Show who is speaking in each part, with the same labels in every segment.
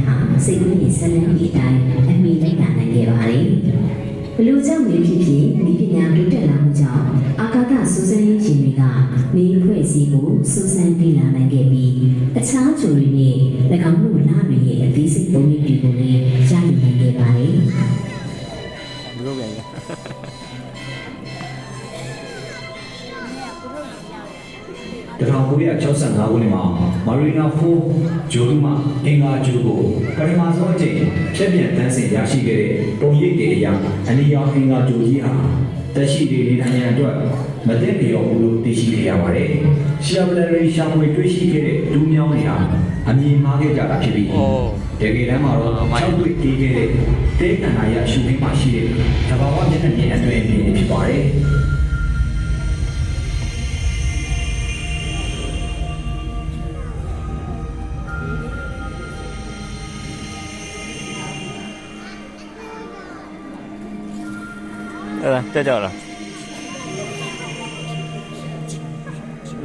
Speaker 1: ဟာစိတ်ကူးရင်ဆက်လန်းဒီအတိုင်းအမိလိုက်လာနိုင်ခဲ့ပါတယ်ဘလူကြောင့်မျိုးဖြစ်ဖြစ်ဒီပညာတိုးတက်လာမှုကြောင့်အာကာသစူးစမ်းရေးရှင်တွေကမိဖွဲ့စည်းကိုစူးစမ်းပြလာနိုင်ခဲ့ပြီးအခြားဂျိုတွေနဲ့၎င်းတို့နားတွေရဲ့အသေးစိတ်ပုံရိပ်တွေကိုလည်းရယူနိုင်ခဲ့ပါတယ်
Speaker 2: ဘလို့ပြန်လဲ
Speaker 3: 1965ခုနှစ်မှာမာရီနာဖိုးဂျိုတူမအင်္ဂါဂျိုကိုပထမဆုံးအကြိမ်ဖြည့်ပြန်တန်းစင်ရရှိခဲ့တဲ့ပုံရိပ်တွေအရအနီရောင်အင်္ဂါဂျိုကြီးဟာတက်ရှိတွေနေထိုင်ရန်အတွက်မတည့်လျော်ဘူးလို့သိရှိခဲ့ရပါတယ်။ရှာဗလရီရှာဖွေတွေ့ရှိခဲ့တဲ့ဒူးမြောင်းတွေဟာအမြင်မှားခဲ့ကြတာဖြစ်ပြီးတကယ်တမ်းမှာတော့၆တွေ့တီးခဲ့တဲ့တေးကန္နာရရှုခင်းမှာရှိတဲ့သဘာဝမျက်နှာပြင်အတွင်းပြင်ဖြစ်ပါတယ်။
Speaker 2: ကြောက်လား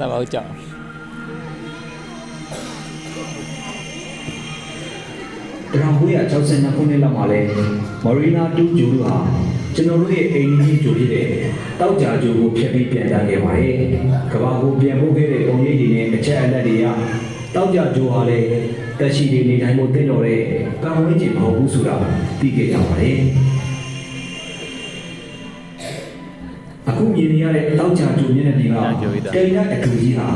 Speaker 2: လာပါဦးကြောက်
Speaker 3: 1962ခုနှစ်လောက်မှာလဲမော်ရီနာတူဂျိုတို့ဟာကျွန်တော်တို့ရဲ့အိမ်ကြီးဂျိုဖြစ်တဲ့တောက်ကြဂျိုကိုဖျက်ပြီးပြန်တန်းခဲ့ပါတယ်။ကဘာကိုပြန်ပို့ခဲ့တဲ့ပုံရိပ်တွေနဲ့အချက်အလက်တွေကတောက်ကြဂျိုဟာလည်းတက်ရှိတွေနေထိုင်ဖို့တင့်တော်တဲ့ကံဝန်းကျင်မဟုတ်ဘူးဆိုတာသိခဲ့ကြပါတယ်။အခုမြင်နေရတဲ့တောက်ကြဂျိုမျက်နှာပြင်ကတိမ်တဲ့အထူကြီးဟာ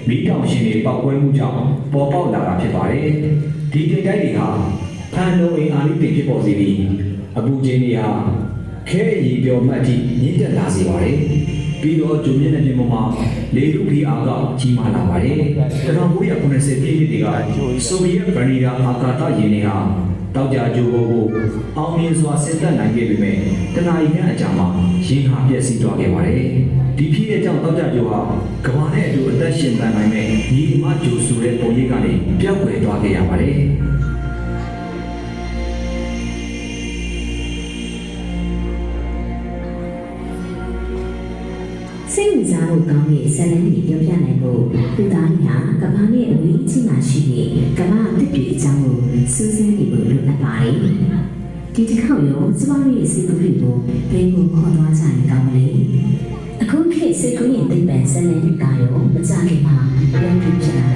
Speaker 3: မိတောင်ရှင်တွေပောက်ကွဲမှုကြောင့်ပေါ်ပေါက်လာတာဖြစ်ပါတယ်။ဒီတိမ်တိုက်တွေဟာဖန်လုံးအိမ်အာလိတင်ဖြစ်ပေါ်စေပြီးအပူချိန်တွေဟာခဲရည်ပြောမှတ်ထိမြင့်တက်လာစေပါတယ်။ပြီးတော့ဂျိုမျက်နှာပြင်ပေါ်မှာလေထုဖိအားကကြီးမားလာပါတယ်။1990ပြည့်နှစ်တွေကဆိုဗီယက်ဗန်နီယာအာကာသယာဉ်တွေဟာတောက်ကြဂျိုကိုအောင်မြင်စွာဆင်းသက်နိုင်ခဲ့ပေမဲ့တနအီခန့်အကြာမှာရင်းဟာပျက်စီးသွားခဲ့ပါတယ်။ဒီဖြစ်တဲ့ကြောင့်တောက်ကြဂျိုဟာကမ္ဘာနဲ့အတူအသက်ရှင်သန်နိုင်မဲ့ညီမဂျိုဆိုတဲ့ပုံရိပ်ကနေပျောက်ကွယ်သွားခဲ့ရပါတယ်။
Speaker 1: စိတ်ဝင်စားဖို့ကောင်းတဲ့ဇာတ်လမ်းတွေပြောပြနိုင်ဖို့သူသားတွေဟာကမ္ဘာနဲ့အဝေးကြီးမှရှိတဲ့ကမ္ဘာအသစ်တွေအကြောင်းကိုစူးစမ်းနေဖို့လိုအပ်ပါတယ်။ဒီတစ်ခေါက်ရောကျမတို့ရဲ့စိတ်ကူးတွေကိုဘယ်ကိုခေါ်သွားကြရင်ကောင်းမလဲ။အခုခေတ်စိတ်ကူးရင်သိပ္ပံဇာတ်လမ်းတွေကရောမကြခင်မှာပြောပြဖြစ်လာ